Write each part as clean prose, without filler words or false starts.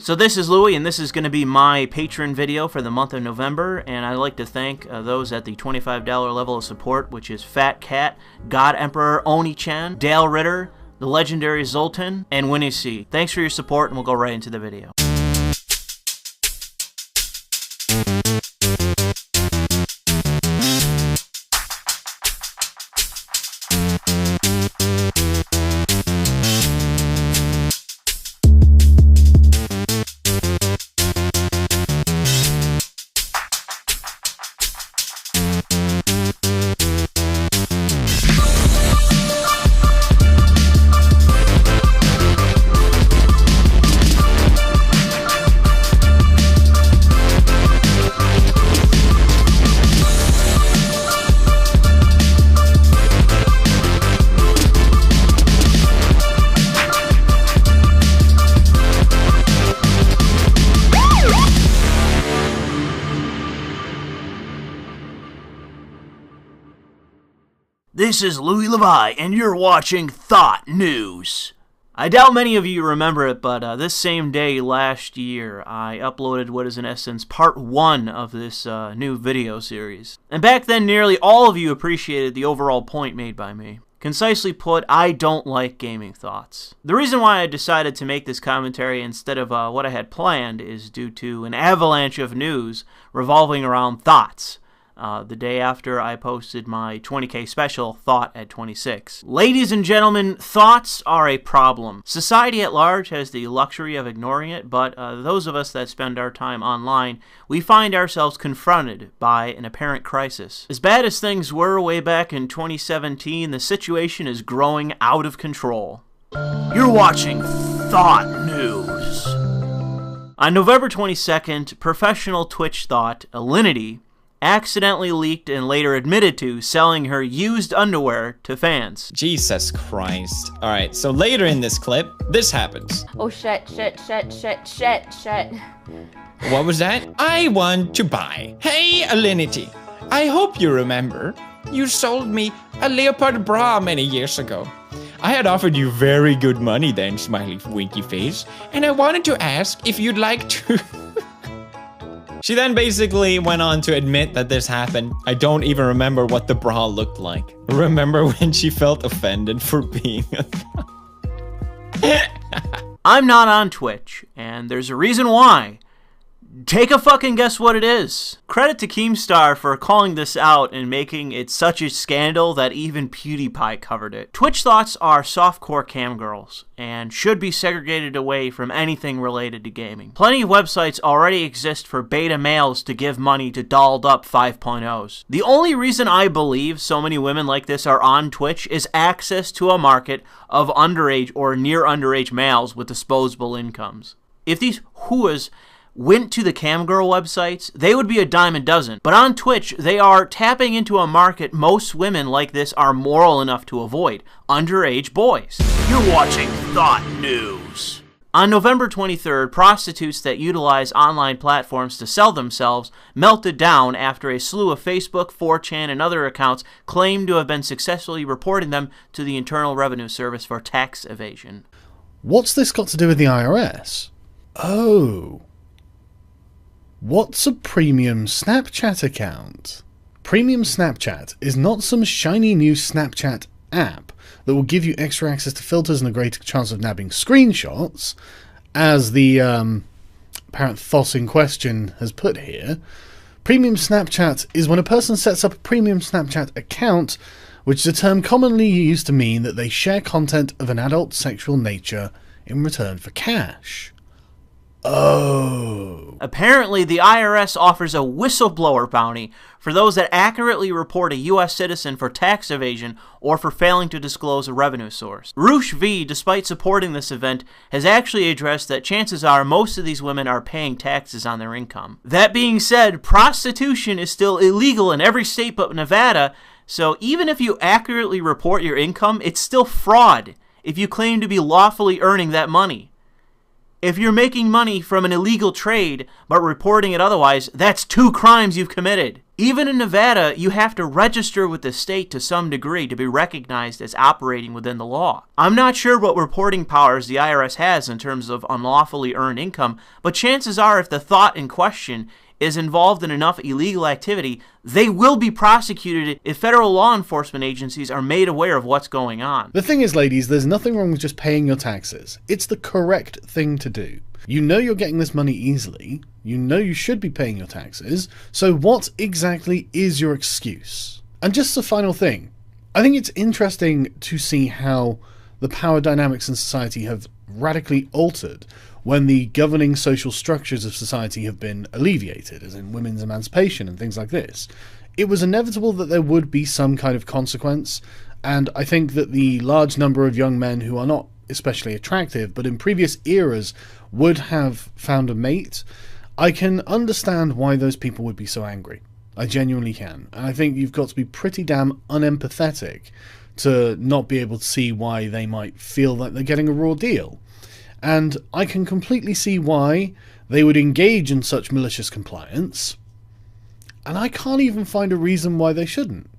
So this is Louie, and this is going to be my Patron video for the month of November, and I'd like to thank those at the $25 level of support, which is Fat Cat, God Emperor Oni-chan, Dale Ritter, the legendary Zoltan, and Winnie C. Thanks for your support, and we'll go right into the video. This is Louis Levi, and you're watching THOT News. I doubt many of you remember it, but this same day last year, I uploaded what is in essence part 1 of this new video series. And back then, nearly all of you appreciated the overall point made by me. Concisely put, I don't like gaming thoughts. The reason why I decided to make this commentary instead of what I had planned is due to an avalanche of news revolving around thoughts. The day after I posted my 20K special, THOT at 26. Ladies and gentlemen, thoughts are a problem. Society at large has the luxury of ignoring it, but those of us that spend our time online, we find ourselves confronted by an apparent crisis. As bad as things were way back in 2017, the situation is growing out of control. You're watching THOT News. On November 22nd, professional Twitch thought, Alinity, accidentally leaked and later admitted to selling her used underwear to fans. Jesus Christ. Alright, so later in this clip, this happens. Oh shit. What was that? I want to buy. Hey, Alinity. I hope you remember. You sold me a leopard bra many years ago. I had offered you very good money then, smiley winky face, and I wanted to ask if you'd like to... She then basically went on to admit that this happened. I don't even remember what the bra looked like. Remember when she felt offended for being a... I'm not on Twitch, and there's a reason why. Take a fucking guess what it is. Credit to Keemstar for calling this out and making it such a scandal that even PewDiePie covered it. Twitch thoughts are softcore cam girls and should be segregated away from anything related to gaming. Plenty of websites already exist for beta males to give money to dolled up 5.0s. The only reason I believe so many women like this are on Twitch is access to a market of underage or near underage males with disposable incomes. If these whoas went to the camgirl websites, they would be a dime a dozen. But on Twitch, they are tapping into a market most women like this are moral enough to avoid. Underage boys. You're watching THOT News. On November 23rd, prostitutes that utilize online platforms to sell themselves melted down after a slew of Facebook, 4chan, and other accounts claimed to have been successfully reporting them to the Internal Revenue Service for tax evasion. What's this got to do with the IRS? Oh... What's a premium Snapchat account? Premium Snapchat is not some shiny new Snapchat app that will give you extra access to filters and a greater chance of nabbing screenshots, as the apparent THOT in question has put here. Premium Snapchat is when a person sets up a premium Snapchat account, which is a term commonly used to mean that they share content of an adult sexual nature in return for cash. Oh. Apparently, the IRS offers a whistleblower bounty for those that accurately report a U.S. citizen for tax evasion or for failing to disclose a revenue source. Roosh V, despite supporting this event, has actually addressed that chances are most of these women are paying taxes on their income. That being said, prostitution is still illegal in every state but Nevada, so even if you accurately report your income, it's still fraud if you claim to be lawfully earning that money. If you're making money from an illegal trade but reporting it otherwise, that's 2 crimes you've committed. Even in Nevada, you have to register with the state to some degree to be recognized as operating within the law. I'm not sure what reporting powers the IRS has in terms of unlawfully earned income, but chances are if the THOT in question is involved in enough illegal activity, they will be prosecuted if federal law enforcement agencies are made aware of what's going on. The thing is, ladies, there's nothing wrong with just paying your taxes. It's the correct thing to do. You know you're getting this money easily. You know you should be paying your taxes. So what exactly is your excuse? And just a final thing. I think it's interesting to see how the power dynamics in society have radically altered when the governing social structures of society have been alleviated, as in women's emancipation and things like this. It was inevitable that there would be some kind of consequence, and I think that the large number of young men who are not especially attractive, but in previous eras would have found a mate, I can understand why those people would be so angry. I genuinely can. And I think you've got to be pretty damn unempathetic to not be able to see why they might feel like they're getting a raw deal. And I can completely see why they would engage in such malicious compliance, and I can't even find a reason why they shouldn't.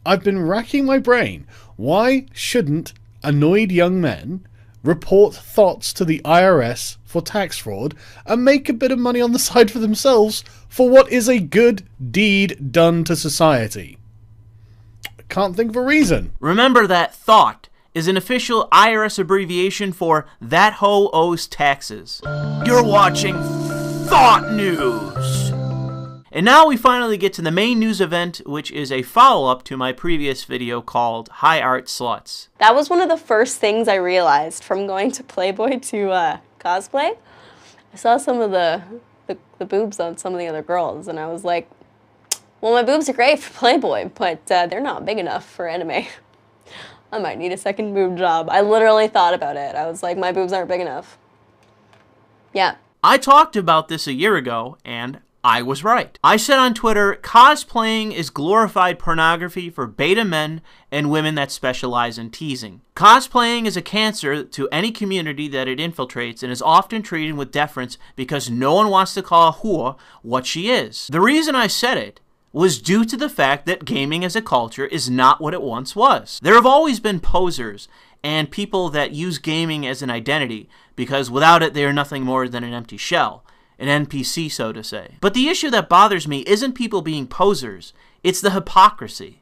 I've been racking my brain. Why shouldn't annoyed young men report THOTs to the IRS for tax fraud and make a bit of money on the side for themselves for what is a good deed done to society? I can't think of a reason. Remember that THOT is an official IRS abbreviation for That Hoe Owes Taxes. You're watching THOT News! And now we finally get to the main news event, which is a follow-up to my previous video called High Art Sluts. That was one of the first things I realized from going to Playboy to cosplay. I saw some of the boobs on some of the other girls, and I was like, well, my boobs are great for Playboy, but they're not big enough for anime. I might need a second boob job. I literally thought about it. I was like, my boobs aren't big enough. Yeah. I talked about this a year ago, and I was right. I said on Twitter, cosplaying is glorified pornography for beta men and women that specialize in teasing. Cosplaying is a cancer to any community that it infiltrates and is often treated with deference because no one wants to call a whore what she is. The reason I said it was due to the fact that gaming as a culture is not what it once was. There have always been posers and people that use gaming as an identity because without it they are nothing more than an empty shell. An NPC, so to say. But the issue that bothers me isn't people being posers, it's the hypocrisy.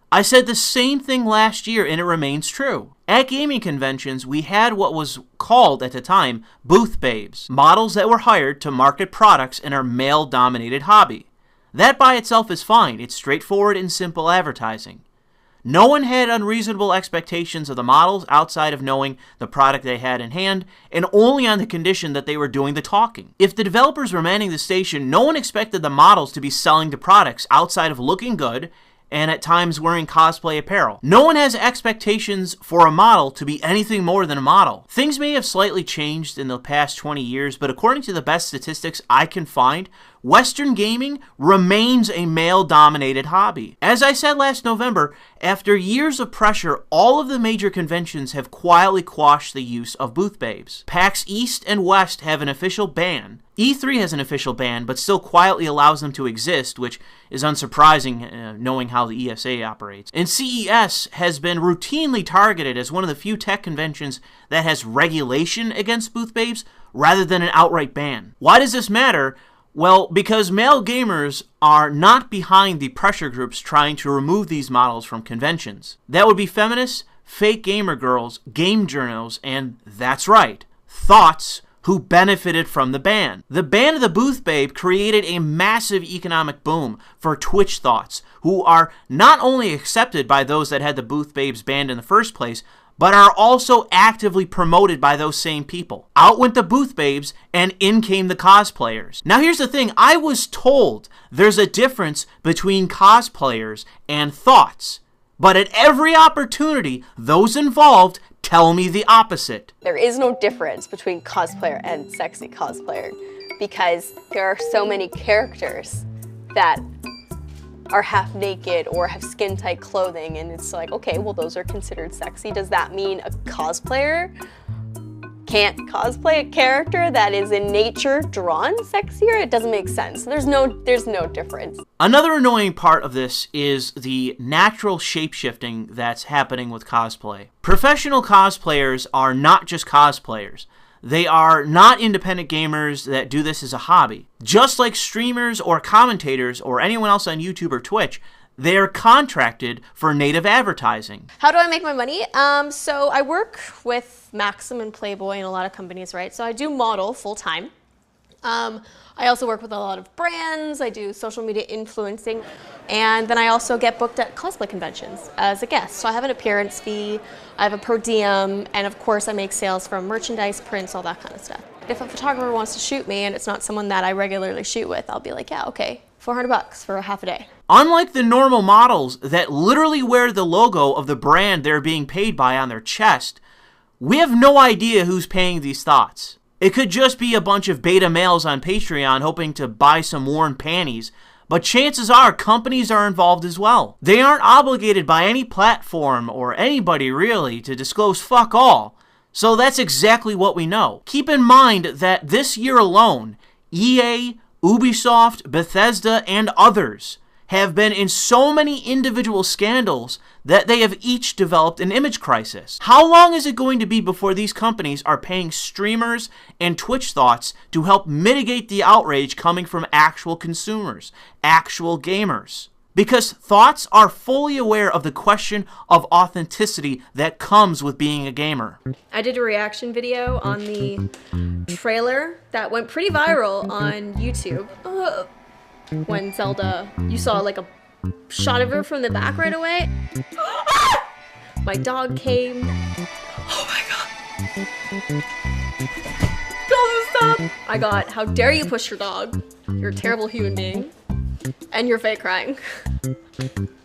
I said the same thing last year and it remains true. At gaming conventions, we had what was called at the time booth babes, models that were hired to market products in our male-dominated hobby. That by itself is fine, it's straightforward and simple advertising. No one had unreasonable expectations of the models outside of knowing the product they had in hand, and only on the condition that they were doing the talking. If the developers were manning the station, no one expected the models to be selling the products outside of looking good and at times wearing cosplay apparel. No one has expectations for a model to be anything more than a model. Things may have slightly changed in the past 20 years, but according to the best statistics I can find, Western gaming remains a male-dominated hobby. As I said last November, after years of pressure, all of the major conventions have quietly quashed the use of booth babes. PAX East and West have an official ban. E3 has an official ban, but still quietly allows them to exist, which is unsurprising knowing how the ESA operates. And CES has been routinely targeted as one of the few tech conventions that has regulation against booth babes rather than an outright ban. Why does this matter? Well, because male gamers are not behind the pressure groups trying to remove these models from conventions. That would be feminists, fake gamer girls, game journals, and that's right, THOTs who benefited from the ban. The ban of the booth babe created a massive economic boom for Twitch THOTs, who are not only accepted by those that had the booth babes banned in the first place, but are also actively promoted by those same people. Out went the booth babes, and in came the cosplayers. Now here's the thing, I was told there's a difference between cosplayers and THOTs, but at every opportunity, those involved tell me the opposite. There is no difference between cosplayer and sexy cosplayer because there are so many characters that are half naked or have skin tight clothing, and it's like, okay, well those are considered sexy. Does that mean a cosplayer can't cosplay a character that is in nature drawn sexier, it doesn't make sense. There's no difference. Another annoying part of this is the natural shapeshifting that's happening with cosplay. Professional cosplayers are not just cosplayers. They are not independent gamers that do this as a hobby. Just like streamers or commentators or anyone else on YouTube or Twitch, they're contracted for native advertising. How do I make my money? So I work with Maxim and Playboy and a lot of companies, right? So I do model full time. I also work with a lot of brands. I do social media influencing. And then I also get booked at cosplay conventions as a guest. So I have an appearance fee, I have a per diem, and of course I make sales from merchandise, prints, all that kind of stuff. If a photographer wants to shoot me and it's not someone that I regularly shoot with, I'll be like, yeah, okay, $400 for a half a day. Unlike the normal models that literally wear the logo of the brand they're being paid by on their chest, we have no idea who's paying these thoughts. It could just be a bunch of beta males on Patreon hoping to buy some worn panties, but chances are companies are involved as well. They aren't obligated by any platform or anybody really to disclose fuck all, so that's exactly what we know. Keep in mind that this year alone, EA, Ubisoft, Bethesda, and others have been in so many individual scandals that they have each developed an image crisis. How long is it going to be before these companies are paying streamers and Twitch thots to help mitigate the outrage coming from actual consumers, actual gamers? Because thots are fully aware of the question of authenticity that comes with being a gamer. I did a reaction video on the trailer that went pretty viral on YouTube. When Zelda, you saw like a shot of her from the back right away. My dog came. Oh my god. Don't stop. I got, how dare you push your dog? You're a terrible human being. And you're fake crying.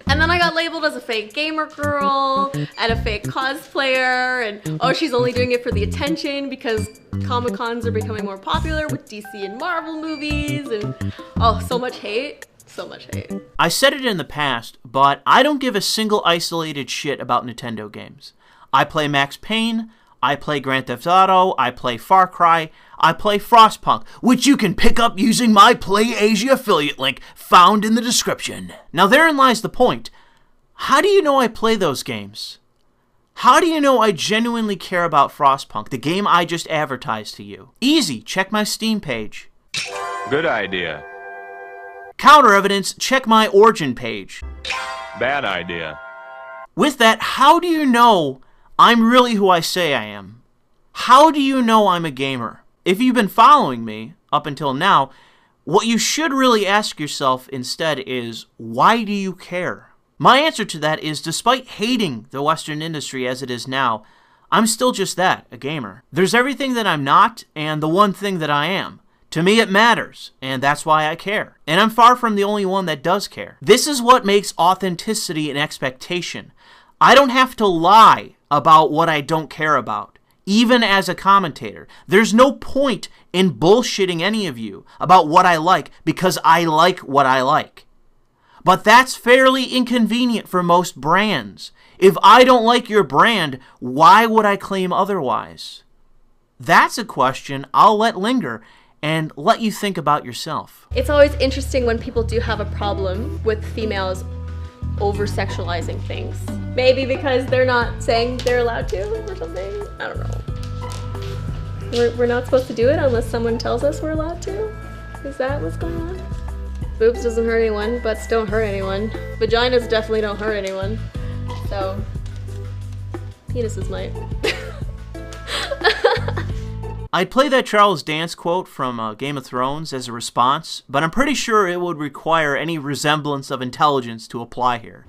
And then I got labeled as a fake gamer girl and a fake cosplayer, and oh, she's only doing it for the attention because Comic-Cons are becoming more popular with DC and Marvel movies, and oh, so much hate. So much hate. I said it in the past, but I don't give a single isolated shit about Nintendo games. I play Max Payne, I play Grand Theft Auto, I play Far Cry, I play Frostpunk, which you can pick up using my PlayAsia affiliate link found in the description. Now therein lies the point. How do you know I play those games? How do you know I genuinely care about Frostpunk, the game I just advertised to you? Easy, check my Steam page. Good idea. Counter evidence, check my Origin page. Bad idea. With that, how do you know I'm really who I say I am? How do you know I'm a gamer? If you've been following me up until now, what you should really ask yourself instead is, why do you care? My answer to that is, despite hating the Western industry as it is now, I'm still just that, a gamer. There's everything that I'm not, and the one thing that I am. To me, it matters, and that's why I care. And I'm far from the only one that does care. This is what makes authenticity an expectation. I don't have to lie about what I don't care about, even as a commentator. There's no point in bullshitting any of you about what I like because I like what I like. But that's fairly inconvenient for most brands. If I don't like your brand, why would I claim otherwise? That's a question I'll let linger and let you think about yourself. It's always interesting when people do have a problem with females over-sexualizing things. Maybe because they're not saying they're allowed to or something. I don't know. We're not supposed to do it unless someone tells us we're allowed to? Is that what's going on? Boobs doesn't hurt anyone, butts don't hurt anyone. Vaginas definitely don't hurt anyone. So, penises might. I'd play that Charles Dance quote from Game of Thrones as a response, but I'm pretty sure it would require any resemblance of intelligence to apply here.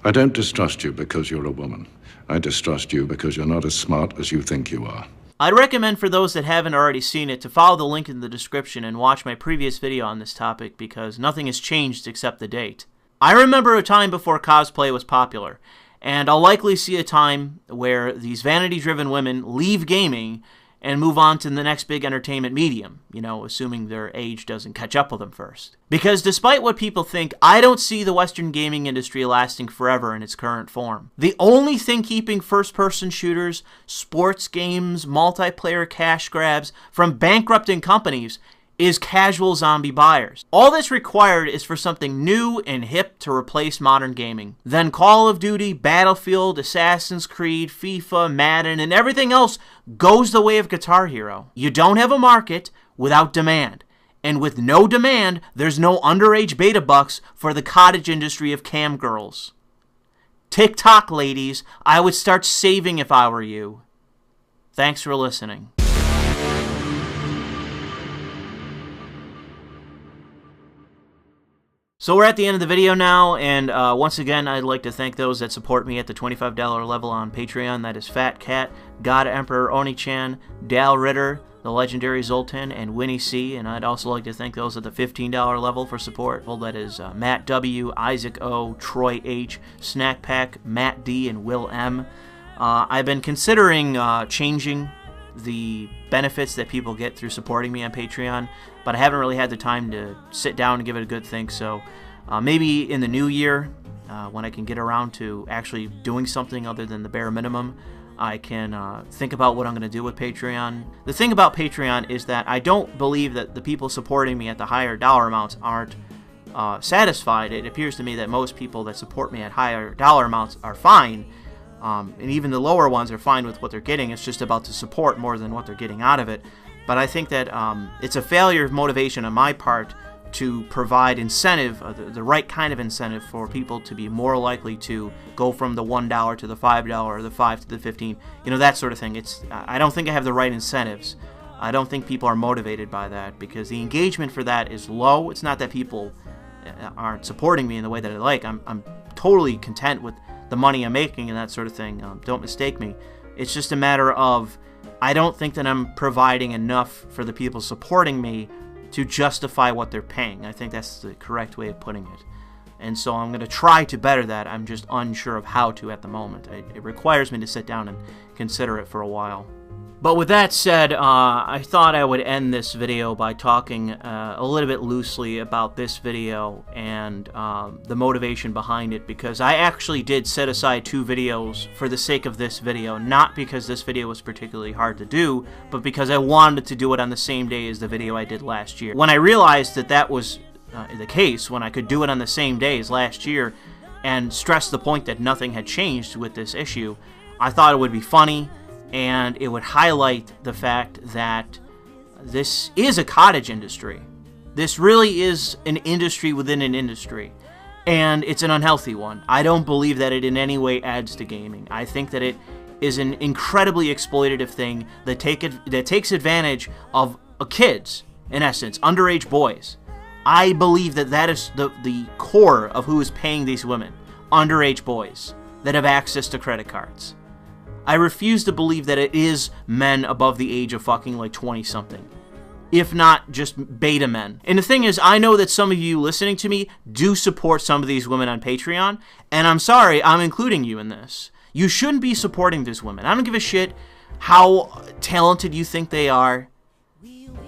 I don't distrust you because you're a woman. I distrust you because you're not as smart as you think you are. I'd recommend for those that haven't already seen it to follow the link in the description and watch my previous video on this topic because nothing has changed except the date. I remember a time before cosplay was popular, and I'll likely see a time where these vanity-driven women leave gaming and move on to the next big entertainment medium, you know, assuming their age doesn't catch up with them first. Because despite what people think, I don't see the Western gaming industry lasting forever in its current form. The only thing keeping first-person shooters, sports games, multiplayer cash grabs from bankrupting companies is casual zombie buyers. All that's required is for something new and hip to replace modern gaming. Then Call of Duty, Battlefield, Assassin's Creed, FIFA, Madden, and everything else goes the way of Guitar Hero. You don't have a market without demand. And with no demand, there's no underage beta bucks for the cottage industry of cam girls. TikTok, ladies, I would start saving if I were you. Thanks for listening. So we're at the end of the video now, and once again, I'd like to thank those that support me at the $25 level on Patreon. That is Fat Cat, God Emperor Oni-chan, Dal Ritter, the legendary Zoltan, and Winnie C. And I'd also like to thank those at the $15 level for support. Well, that is Matt W, Isaac O, Troy H, Snack Pack, Matt D, and Will M. I've been considering changing the benefits that people get through supporting me on Patreon, but I haven't really had the time to sit down and give it a good think. So maybe in the new year, when I can get around to actually doing something other than the bare minimum, I can think about what I'm going to do with Patreon. The thing about Patreon is that I don't believe that the people supporting me at the higher dollar amounts aren't satisfied. It appears to me that most people that support me at higher dollar amounts are fine. And even the lower ones are fine with what they're getting. It's just about the support more than what they're getting out of it. But I think that it's a failure of motivation on my part to provide incentive, the right kind of incentive for people to be more likely to go from the $1 to the $5 or the $5 to the $15, you know, that sort of thing. I don't think I have the right incentives. I don't think people are motivated by that because the engagement for that is low. It's not that people aren't supporting me in the way that I like. I'm totally content with the money I'm making and that sort of thing. Don't mistake me. It's just a matter of I don't think that I'm providing enough for the people supporting me to justify what they're paying. I think that's the correct way of putting it. And so I'm going to try to better that. I'm just unsure of how to at the moment. It requires me to sit down and consider it for a while. But with that said, I thought I would end this video by talking a little bit loosely about this video and the motivation behind it, because I actually did set aside 2 videos for the sake of this video, not because this video was particularly hard to do, but because I wanted to do it on the same day as the video I did last year. When I realized that that was the case, when I could do it on the same day as last year and stress the point that nothing had changed with this issue, I thought it would be funny, and it would highlight the fact that this is a cottage industry. This really is an industry within an industry, and it's an unhealthy one. I don't believe that it in any way adds to gaming. I think that it is an incredibly exploitative thing that takes advantage of kids, in essence, underage boys. I believe that that is the core of who is paying these women, underage boys that have access to credit cards. I refuse to believe that it is men above the age of fucking like 20-something. If not, just beta men. And the thing is, I know that some of you listening to me do support some of these women on Patreon, and I'm sorry, I'm including you in this. You shouldn't be supporting these women. I don't give a shit how talented you think they are.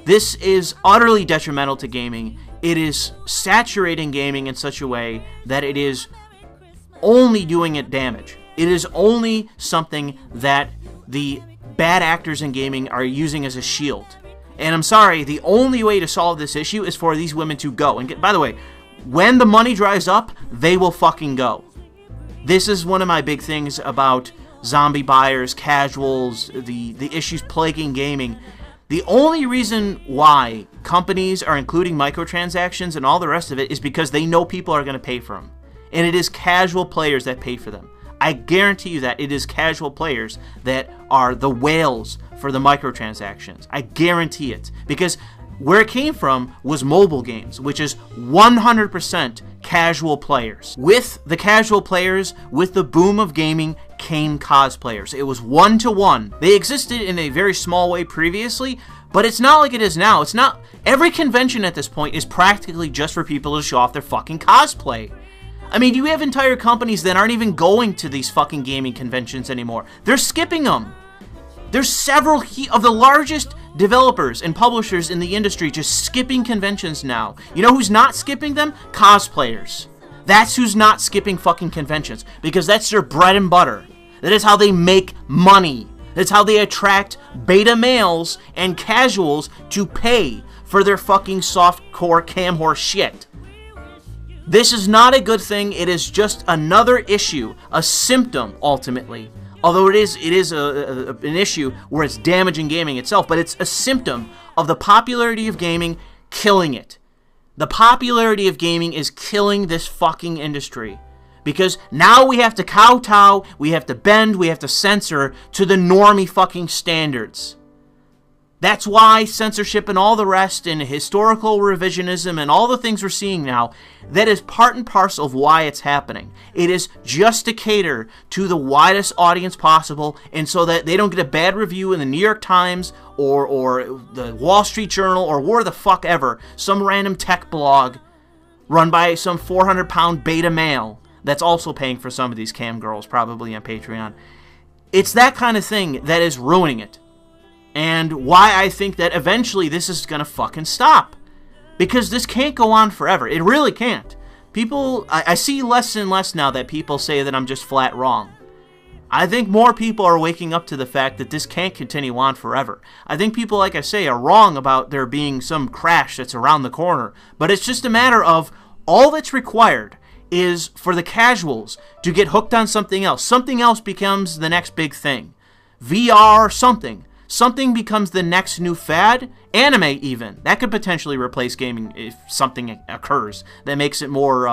This is utterly detrimental to gaming. It is saturating gaming in such a way that it is only doing it damage. It is only something that the bad actors in gaming are using as a shield. And I'm sorry, the only way to solve this issue is for these women to go. And by the way, when the money dries up, they will fucking go. This is one of my big things about zombie buyers, casuals, the issues plaguing gaming. The only reason why companies are including microtransactions and all the rest of it is because they know people are going to pay for them. And it is casual players that pay for them. I guarantee you that it is casual players that are the whales for the microtransactions. I guarantee it. Because where it came from was mobile games, which is 100% casual players. With the casual players, with the boom of gaming, came cosplayers. It was one-to-one. They existed in a very small way previously, but it's not like it is now. It's not. Every convention at this point is practically just for people to show off their fucking cosplay. I mean, you have entire companies that aren't even going to these fucking gaming conventions anymore. They're skipping them. There's several of the largest developers and publishers in the industry just skipping conventions now. You know who's not skipping them? Cosplayers. That's who's not skipping fucking conventions, because that's their bread and butter. That is how they make money. That's how they attract beta males and casuals to pay for their fucking softcore cam horse shit. This is not a good thing. It is just another issue, a symptom, ultimately. Although it is an issue where it's damaging gaming itself, but it's a symptom of the popularity of gaming killing it. The popularity of gaming is killing this fucking industry. Because now we have to kowtow, we have to bend, we have to censor to the normie fucking standards. That's why censorship and all the rest and historical revisionism and all the things we're seeing now, that is part and parcel of why it's happening. It is just to cater to the widest audience possible, and so that they don't get a bad review in the New York Times or the Wall Street Journal or where the fuck ever, some random tech blog run by some 400-pound beta male that's also paying for some of these cam girls, probably on Patreon. It's that kind of thing that is ruining it. And why I think that eventually this is going to fucking stop. Because this can't go on forever. It really can't. People, I see less and less now that people say that I'm just flat wrong. I think more people are waking up to the fact that this can't continue on forever. I think people, like I say, are wrong about there being some crash that's around the corner. But it's just a matter of all that's required is for the casuals to get hooked on something else. Something else becomes the next big thing. VR, something. Something becomes the next new fad. Anime, even. That could potentially replace gaming if something occurs that makes it more,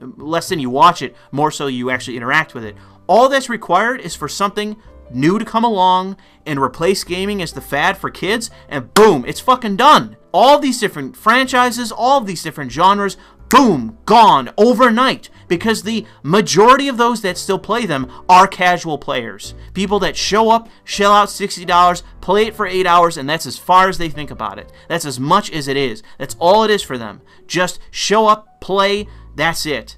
less than you watch it, more so you actually interact with it. All that's required is for something new to come along and replace gaming as the fad for kids, and boom, it's fucking done. All these different franchises, all these different genres, boom, gone overnight, because the majority of those that still play them are casual players. People that show up, shell out $60, play it for 8 hours, and that's as far as they think about it. That's as much as it is. That's all it is for them. Just show up, play, that's it.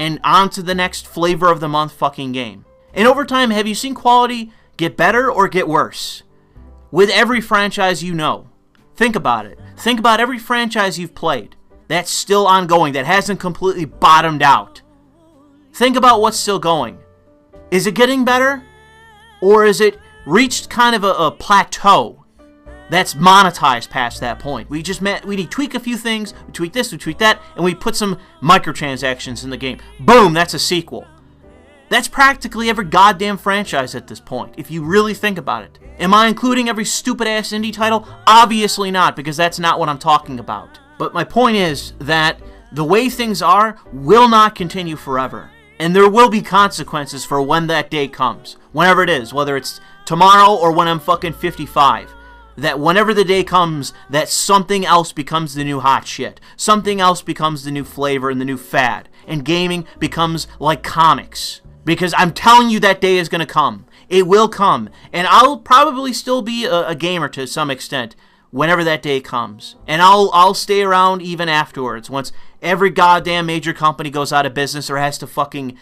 And on to the next flavor of the month fucking game. And over time, have you seen quality get better or get worse? With every franchise you know. Think about it. Think about every franchise you've played that's still ongoing, that hasn't completely bottomed out. Think about what's still going. Is it getting better? Or is it reached kind of a plateau that's monetized past that point? We tweak a few things, we tweak this, we tweak that, and we put some microtransactions in the game. Boom, that's a sequel. That's practically every goddamn franchise at this point, if you really think about it. Am I including every stupid-ass indie title? Obviously not, because that's not what I'm talking about. But my point is that the way things are will not continue forever. And there will be consequences for when that day comes. Whenever it is, whether it's tomorrow or when I'm fucking 55. That whenever the day comes, that something else becomes the new hot shit. Something else becomes the new flavor and the new fad. And gaming becomes like comics. Because I'm telling you that day is going to come. It will come. And I'll probably still be a gamer to some extent whenever that day comes. And I'll stay around even afterwards. Once every goddamn major company goes out of business or has to fucking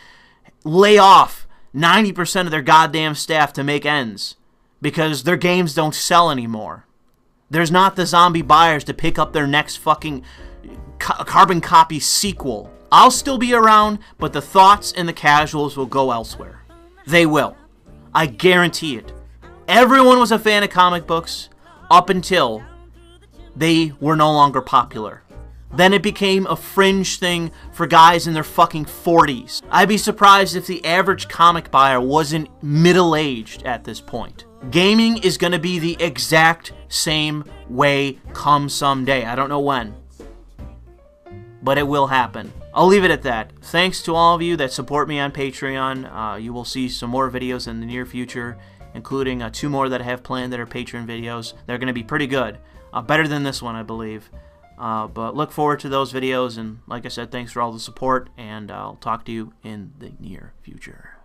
lay off 90% of their goddamn staff to make ends. Because their games don't sell anymore. There's not the zombie buyers to pick up their next fucking carbon copy sequel. I'll still be around, but the thoughts and the casuals will go elsewhere. They will. I guarantee it. Everyone was a fan of comic books up until they were no longer popular. Then it became a fringe thing for guys in their fucking 40s. I'd be surprised if the average comic buyer wasn't middle-aged at this point. Gaming is going to be the exact same way come someday. I don't know when. But it will happen. I'll leave it at that. Thanks to all of you that support me on Patreon. You will see some more videos in the near future, including 2 more that I have planned that are Patreon videos. They're going to be pretty good. Better than this one, I believe. But look forward to those videos, and like I said, thanks for all the support, and I'll talk to you in the near future.